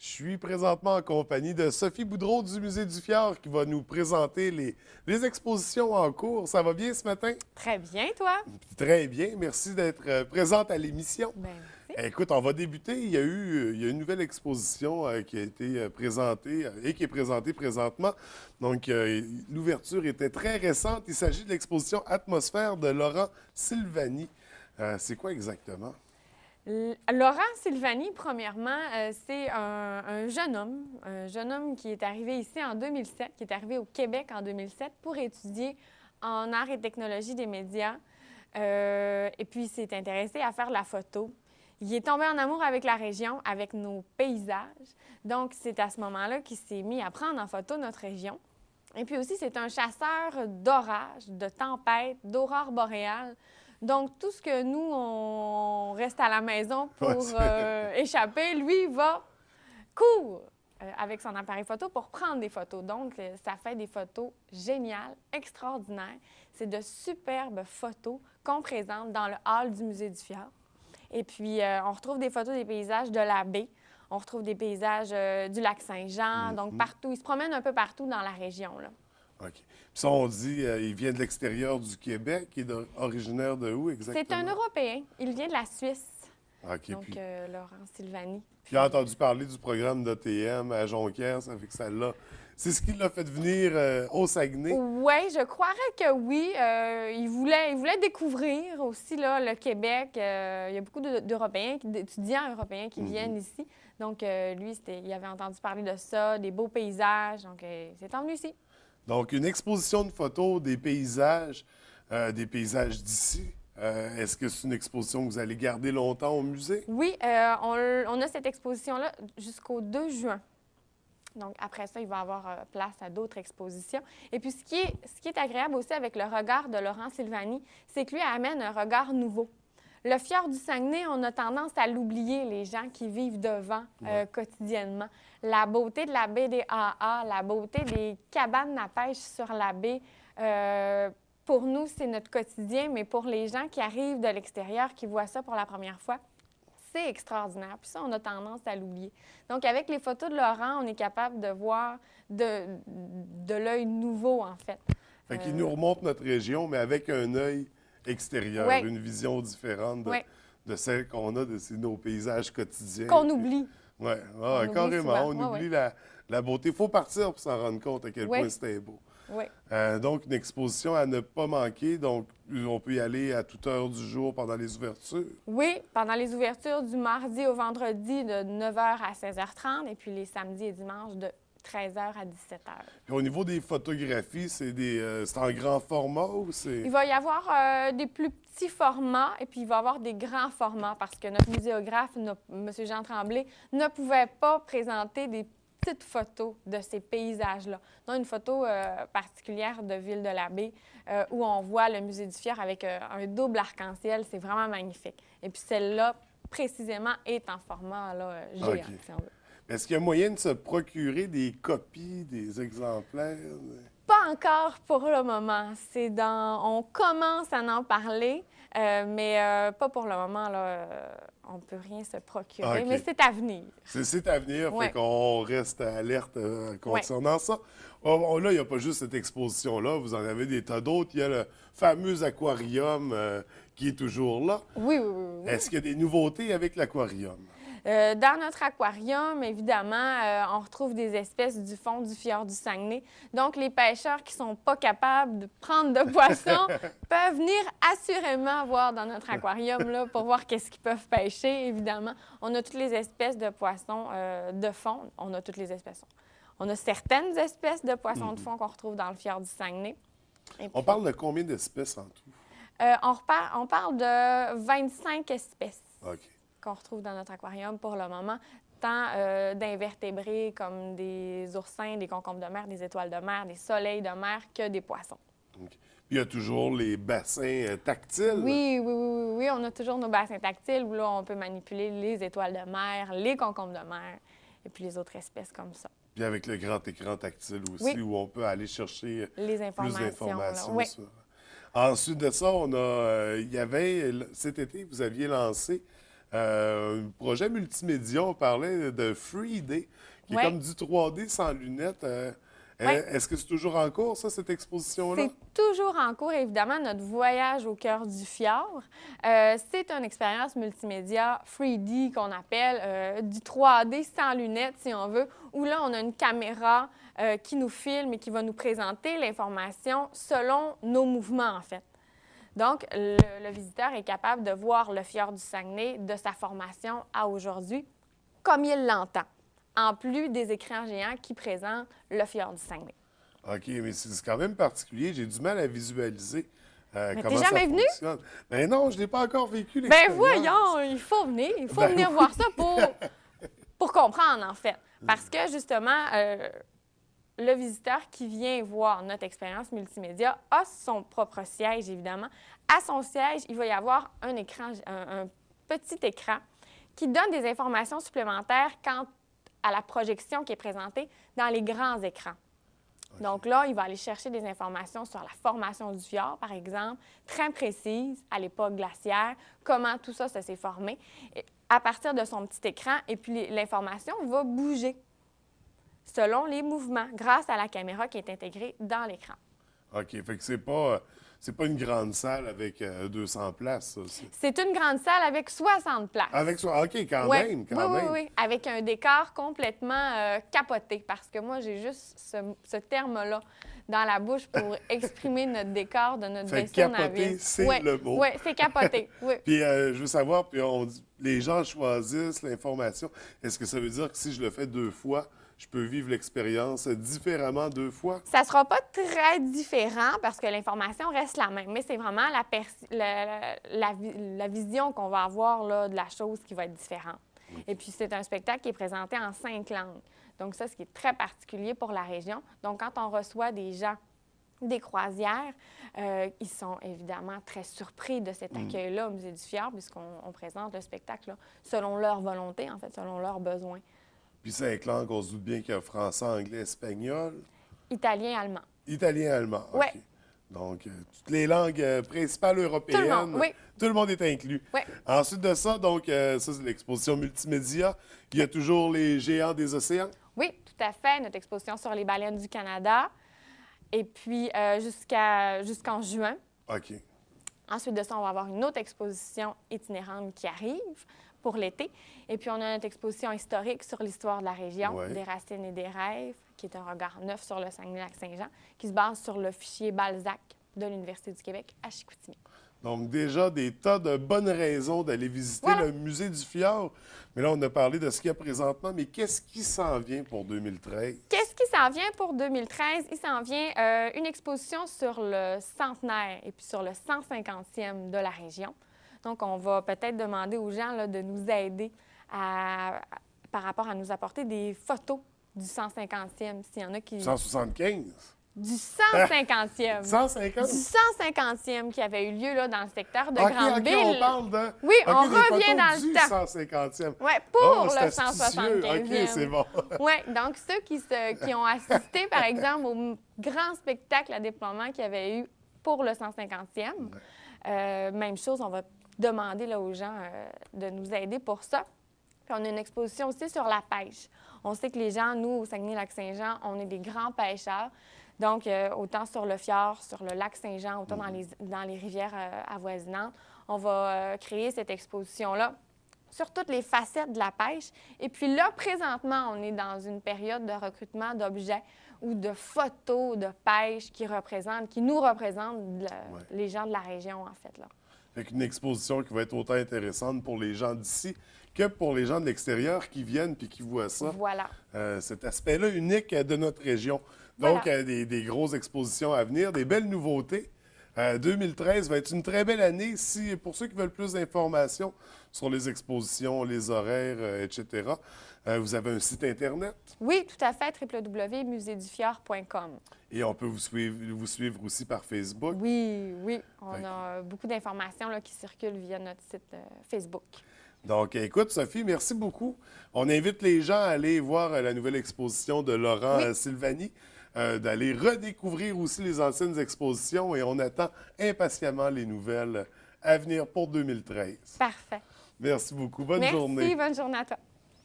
Je suis présentement en compagnie de Sophie Boudreau du Musée du Fjord qui va nous présenter les expositions en cours. Ça va bien ce matin? Très bien, toi? Très bien. Merci d'être présente à l'émission. Ben, merci. Écoute, on va débuter. Il y a une nouvelle exposition qui a été présentée et qui est présentée présentement. Donc, l'ouverture était très récente. Il s'agit de l'exposition Atmosphère de Laurent Silvani. C'est quoi exactement? Laurent Silvani, premièrement, c'est un jeune homme qui est arrivé ici en 2007, qui est arrivé au Québec en 2007 pour étudier en arts et technologies des médias. Et puis, il s'est intéressé à faire la photo. Il est tombé en amour avec la région, avec nos paysages. Donc, c'est à ce moment-là qu'il s'est mis à prendre en photo notre région. Et puis aussi, c'est un chasseur d'orages, de tempêtes, d'aurores boréales. Donc, tout ce que nous, on reste à la maison pour échapper, lui va court avec son appareil photo pour prendre des photos. Donc, ça fait des photos géniales, extraordinaires. C'est de superbes photos qu'on présente dans le hall du Musée du Fjord. Et puis, on retrouve des photos des paysages de la baie. On retrouve des paysages du lac Saint-Jean. Donc, partout. Il se promène un peu partout dans la région, là. OK. Puis ça, on dit, il vient de l'extérieur du Québec. Il est originaire de où exactement? C'est un Européen. Il vient de la Suisse. OK. Donc, Laurent Silvani. Puis, j'ai entendu parler du programme d'ATM à Jonquière. Ça fait que ça l'a... C'est ce qui l'a fait venir au Saguenay? Oui, je croirais que oui. Il voulait découvrir aussi là, le Québec. Il y a beaucoup d'Européens, d'étudiants européens qui viennent ici. Donc, lui, il avait entendu parler de ça, des beaux paysages. Donc, c'est venu ici. Donc, une exposition de photos des paysages d'ici. Est-ce que c'est une exposition que vous allez garder longtemps au musée? Oui, on a cette exposition-là jusqu'au 2 juin. Donc, après ça, il va y avoir place à d'autres expositions. Et puis, ce qui est agréable aussi avec le regard de Laurent Silvani, c'est que lui amène un regard nouveau. Le fjord du Saguenay, on a tendance à l'oublier, les gens qui vivent devant quotidiennement. La beauté de la baie des AA, la beauté des cabanes à pêche sur la baie, pour nous, c'est notre quotidien, mais pour les gens qui arrivent de l'extérieur, qui voient ça pour la première fois, c'est extraordinaire. Puis ça, on a tendance à l'oublier. Donc, avec les photos de Laurent, on est capable de voir de l'œil nouveau, en fait. Fait qu'il nous remonte notre région, mais avec un œil extérieur, une vision différente de celle qu'on a de nos paysages quotidiens. Qu'on oublie. Oui, carrément. On oublie la beauté. Il faut partir pour s'en rendre compte à quel point c'était beau. Oui. Donc, une exposition à ne pas manquer. Donc, on peut y aller à toute heure du jour pendant les ouvertures. Oui, pendant les ouvertures du mardi au vendredi de 9h à 16h30 et puis les samedis et dimanches de 13h à 17h. Puis au niveau des photographies, c'est en grand format ou c'est... Il va y avoir des plus petits formats et puis il va y avoir des grands formats parce que notre muséographe, M. Jean Tremblay, ne pouvait pas présenter des petites photos de ces paysages-là. Donc, une photo particulière de Ville-de-la-Baie où on voit le musée du Fjord avec un double arc-en-ciel. C'est vraiment magnifique. Et puis celle-là, précisément, est en format géant, si on veut. Est-ce qu'il y a moyen de se procurer des copies, des exemplaires? Pas encore pour le moment. On commence à en parler, mais pas pour le moment. Là, on ne peut rien se procurer, mais c'est à venir. C'est à venir, fait qu'on reste alerte concernant ça. Là, il n'y a pas juste cette exposition-là, vous en avez des tas d'autres. Il y a le fameux aquarium qui est toujours là. Oui. Est-ce qu'il y a des nouveautés avec l'aquarium? Dans notre aquarium, évidemment, on retrouve des espèces du fond du fjord du Saguenay. Donc, les pêcheurs qui ne sont pas capables de prendre de poissons peuvent venir assurément voir dans notre aquarium là, pour voir qu'est-ce qu'ils peuvent pêcher, évidemment. On a toutes les espèces de poissons de fond. On a toutes les espèces. On a certaines espèces de poissons de fond qu'on retrouve dans le fjord du Saguenay. Puis, on parle de combien d'espèces en tout? On parle de 25 espèces. OK. Qu'on retrouve dans notre aquarium pour le moment, tant d'invertébrés comme des oursins, des concombres de mer, des étoiles de mer, des soleils de mer que des poissons. Okay. Puis il y a toujours les bassins tactiles. Oui, on a toujours nos bassins tactiles où là, on peut manipuler les étoiles de mer, les concombres de mer et puis les autres espèces comme ça. Puis avec le grand écran tactile aussi, où on peut aller chercher les informations, plus d'informations. Oui. Ensuite de ça, il y avait, cet été, vous aviez lancé projet multimédia, on parlait de 3D, qui est Ouais. comme du 3D sans lunettes. Ouais. Est-ce que c'est toujours en cours, ça, cette exposition-là? C'est toujours en cours, évidemment, notre voyage au cœur du fjord. C'est une expérience multimédia 3D qu'on appelle du 3D sans lunettes, si on veut, où là, on a une caméra qui nous filme et qui va nous présenter l'information selon nos mouvements, en fait. Donc, le visiteur est capable de voir le fjord du Saguenay de sa formation à aujourd'hui, comme il l'entend, en plus des écrans géants qui présentent le fjord du Saguenay. OK, mais c'est quand même particulier. J'ai du mal à visualiser Mais comment t'es ça jamais venu? fonctionne. Mais non, je n'ai pas encore vécu Ben l'expérience. voyons, il faut venir. Il faut Ben venir oui. voir ça pour comprendre, en fait. Parce que, justement, le visiteur qui vient voir notre expérience multimédia a son propre siège, évidemment. À son siège, il va y avoir un écran, un petit écran qui donne des informations supplémentaires quant à la projection qui est présentée dans les grands écrans. Donc là, il va aller chercher des informations sur la formation du fjord, par exemple, très précises à l'époque glaciaire, comment tout ça s'est formé à partir de son petit écran. Et puis l'information va bouger selon les mouvements grâce à la caméra qui est intégrée dans l'écran. OK, fait que c'est pas une grande salle avec 200 places, ça aussi. C'est une grande salle avec 60 places. Avec ça, OK, quand Ouais. même, quand oui, même. oui, oui, avec un décor complètement capoté, parce que moi, j'ai juste ce terme-là dans la bouche pour exprimer notre décor de notre Fait que vaisseau capoté, navire. c'est le mot. Oui, c'est capoté, oui. Puis je veux savoir, puis les gens choisissent l'information. Est-ce que ça veut dire que si je le fais 2 fois, je peux vivre l'expérience différemment 2 fois? Ça ne sera pas très différent parce que l'information reste la même, mais c'est vraiment la vision qu'on va avoir là, de la chose qui va être différente. Et puis, c'est un spectacle qui est présenté en 5 langues. Donc, ça, ce qui est très particulier pour la région. Donc, quand on reçoit des gens des croisières, ils sont évidemment très surpris de cet accueil-là au Musée du Fjord, puisqu'on présente le spectacle là, selon leur volonté, en fait, selon leurs besoins. Puis 5 langues, on se doute bien qu'il y a français, anglais, espagnol, Italien, allemand. italien, allemand. OK. Ouais. Donc, toutes les langues principales européennes. Tout le monde, oui. Tout le monde est inclus. Oui. Ensuite de ça, donc, ça, c'est l'exposition multimédia. Il y a toujours les géants des océans. Oui, tout à fait. Notre exposition sur les baleines du Canada. Et puis, jusqu'en juin. OK. Ensuite de ça, on va avoir une autre exposition itinérante qui arrive pour l'été. Et puis, on a notre exposition historique sur l'histoire de la région, Ouais. des racines et des rêves, qui est un regard neuf sur le Saguenay-Lac-Saint-Jean, qui se base sur le fichier Balzac de l'Université du Québec à Chicoutimi. Donc, déjà, des tas de bonnes raisons d'aller visiter Voilà. le musée du Fjord. Mais là, on a parlé de ce qu'il y a présentement, mais qu'est-ce qui s'en vient pour 2013? Qu'est-ce qui s'en vient pour 2013? Il s'en vient une exposition sur le centenaire et puis sur le 150e de la région. Donc, on va peut-être demander aux gens là, de nous aider par rapport à nous apporter des photos du 150e, s'il y en a qui... 175? Du 150e! 150? Du 150e qui avait eu lieu là, dans le secteur de OK, Grandville. on parle de... Oui, OK, on des revient photos dans le du temps. 150e. Oui, pour Oh, le c'est astucieux. 175e. OK, c'est bon. Oui, donc ceux qui ont assisté, par exemple, au grand spectacle à déploiement qu'il y avait eu pour le 150e, même chose, on va demander là, aux gens de nous aider pour ça. Puis on a une exposition aussi sur la pêche. On sait que les gens, nous, au Saguenay-Lac-Saint-Jean, on est des grands pêcheurs. Donc, autant sur le fjord, sur le lac Saint-Jean, autant dans les rivières avoisinantes, on va créer cette exposition-là sur toutes les facettes de la pêche. Et puis là, présentement, on est dans une période de recrutement d'objets ou de photos de pêche qui nous représentent les gens de la région, en fait, là. Fait qu'une exposition qui va être autant intéressante pour les gens d'ici que pour les gens de l'extérieur qui viennent puis qui voient ça. Voilà. Cet aspect-là unique de notre région. Donc, Voilà. des grosses expositions à venir, des belles nouveautés. 2013 va être une très belle année. Pour ceux qui veulent plus d'informations sur les expositions, les horaires, etc., vous avez un site Internet Oui, tout à fait, www.musédufjord.com. et on peut vous suivre aussi par Facebook. Oui, oui. On a beaucoup d'informations là, qui circulent via notre site Facebook. Donc, écoute, Sophie, merci beaucoup. On invite les gens à aller voir la nouvelle exposition de Laurent Silvani, d'aller redécouvrir aussi les anciennes expositions et on attend impatiemment les nouvelles à venir pour 2013. Parfait. Merci beaucoup. Bonne Merci, journée. bonne journée à toi.